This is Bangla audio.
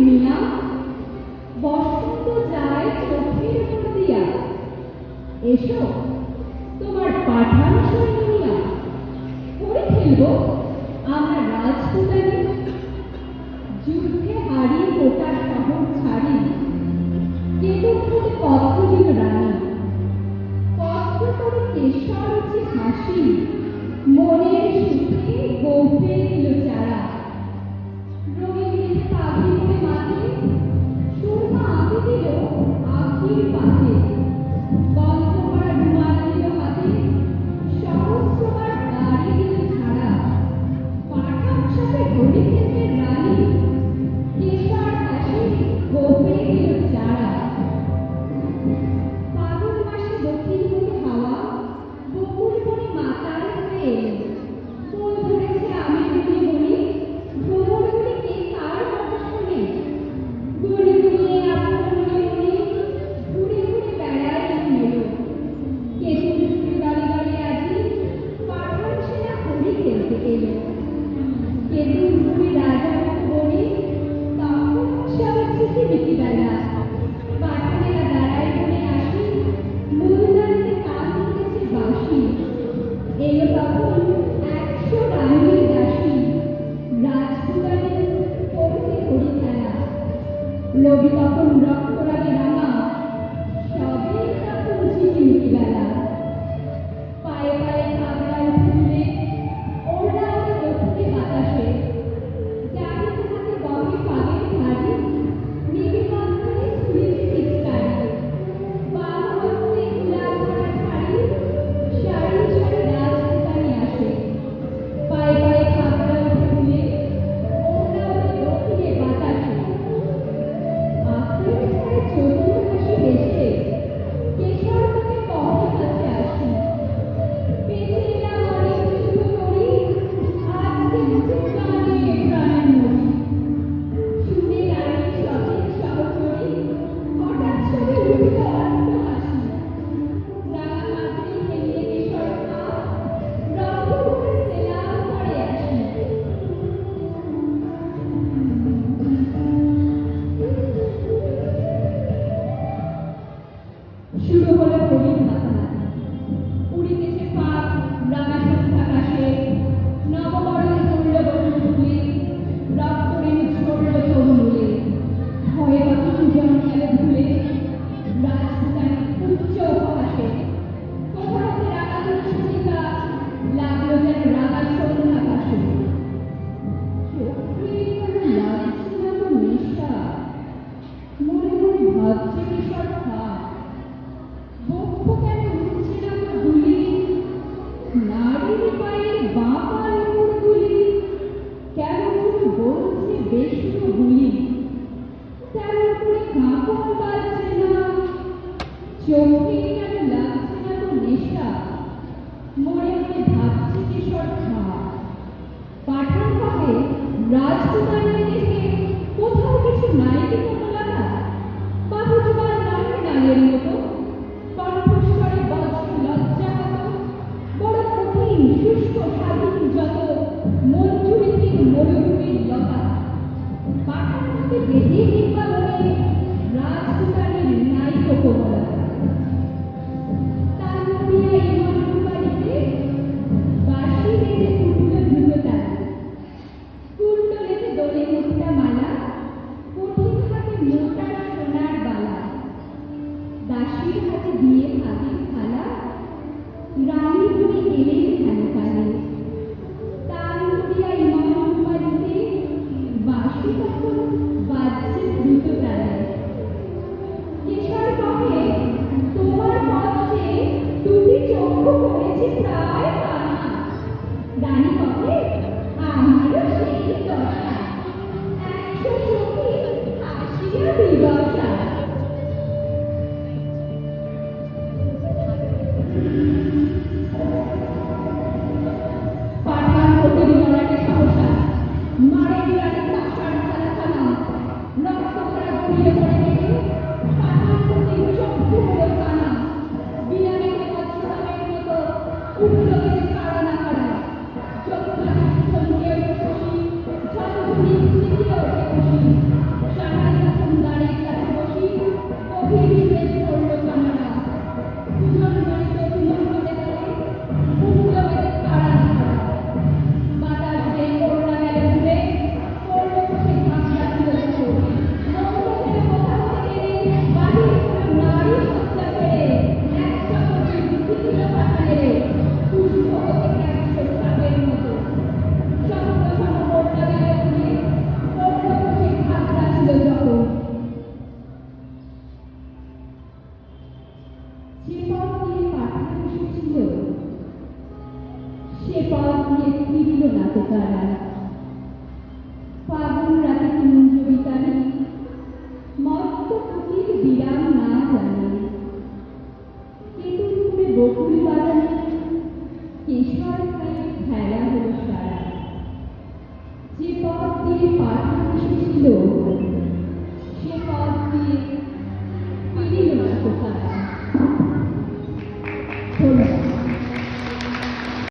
মিয়া, বসন্ত যায় চোখের উপর দিয়া। এসো তোমার পাঠান সৈন্য নিয়া, করে খেলব আমরা রাজপুতানি। যুদ্ধে হারি গোটা শহর ছাড়ি, কেতুপুরে পত্র দিল রানী। পত্র করে কেশর যে হাসি, মনের সুখে গৌপে দিল চারা। রঙিন পাখি করে মাঠে, সুরমা আঁকি দিল আখির পাতে। গন্ধ ভরা রুমাল দিল হাতে, সহস্রবার দাড়ি দিল ছাড়া। পাঠান সাথে ঘড়ি খেলবে রানী, কেশর হাসি গৌপে দিল চারা। ফাগুন মাসে দক্ষিণ মুখে হাওয়া, বকুল বনে মাতাল হয়ে এলো। ফুল ধরেছে আমের গুলি গুলি, ভ্রমর গুলি কে কার কথা শোনে। গুলি গুলিয়ে আপন মনে মনে, ঘুরে ঘুরে বেড়ায় এলো। কেতুর ঝুড়ি গালি গালি আজি, পাঠান সেনা ঘড়ি খেলতে এলো। কেতুর ঝুড়ি রাজা বলি, তখন সব চিঠি বিকি বেলা। পাঠানেরা দাঁড়ায় বলে আসি, মূলদানিতে কাজ উঠেছে বাঁশি। এলো তখন 100 রানীর দাসী, রাজকুমারী পড়তে ঘড়ি খেলা। রবি তখন রক্ত লাগে রাঙা, সবে তখন ঝিমিমিকি বেলা। পায়ে পায়ে ঘাগরা উঠে তুলে, ওড়না ওঠে ওঠে বাতাসে। জানিতে থাকে বহে পাগের ধারে, নিবিড় বন্ধনে ঝুলিতে পিচকারি। বাম হস্তে গোলাপ ভরা শাড়ি, সারি সারি রাজপুতানি আসে। পায়ে পায়ে ঘাগরা উঠে তুলে, ওড়না ওঠে দক্ষিণে বাতাসে। আঁখড়ে ছাড়ে চতুর হাসি হেসে, কেশর তাকে কহে কাছে আসি। বেঁচে এলাম অনেক শুভ করি, আজকে বুঝি প্রাণে প্রাণে মরি। শুনে রানীর সতেজ সহচরী, হঠাৎ শুনে উঠিল অট্ট হাসি। রাঙা মাঝি খেলিয়ে কেশর খা, রক্তমুখে সেলাম করে আসি। শুরু হলো ঘড়ির মাতামাতি। উড়িতেছে পাক রাঙা সন্ধ্যা আকাশে, নববরণে ধরল বরণ তুলে, রক্তঋণ ঝরল তরুমূলে। ভয়ে বাতাসে জন্মালে ভুলে, রাজপুতানি উচ্চ উপহাসে। কোথা হতে রাঙা হল সুচিতা, লাগলো যেন রাঙা সন্ধ্যা আকাশে। চোখে কেন লাগছে না তো নেশা, মনে মনে ভাবছে কেশর খা। বক্ষ কেন উঠছে না তো দুলি, নারীর পায়ের বাঁ পায়ের উপর গুলি। কেমন করে বলছে বেশিও গুলি, তেমন করে কাঁপন বাজছে না। চোখে কেন লাগছে না তো নেশা, মনে মনে ভাবছে কেশর খা। পাঠান কহে রাজকুমারী দেখে কোথাও কিছু নাই কি কোনো লাগা। বাহু জোগাড় নয় নায়ের মতো, কণ্ঠস্বরে বজ্র লজ্জাহত। বড় কঠিন শুষ্ক স্বাধীন যত, মঞ্জুরিহীন মরুভূমির লতা। পাঠানকে বেঁধে কিংবা বলে, রাজকুমারীর নাইকো কোমলতা। তার নড়িয়া ইমন রূপালিতে, বাঁশি বেজে উঠল দ্রুততালে। কুণ্ডলেতে দোলে মুক্তা মালা, কঠিন হাতে মোটা সোনার বালা। দাসীর হাতে দিয়ে ভাগের থালা, রানী বলে এলেন ধ্যান কালে। তার নড়িয়া ইমন রূপালিতে, বাঁশি তখন বাজছে দ্রুততালে। কেশর কহে তোমার পথে দুটি চক্ষু করেছে প্রায় কান্না। রানী কহে আমারও সেই দশা, 100 সখী হাসিয়া দিল বিরাম না জানে। তেঁতুলপুরে বকুল বাগানে কেশর খায়ে খেলা হলো সারা। যে পথ দিয়ে পাঠানো এসেছিল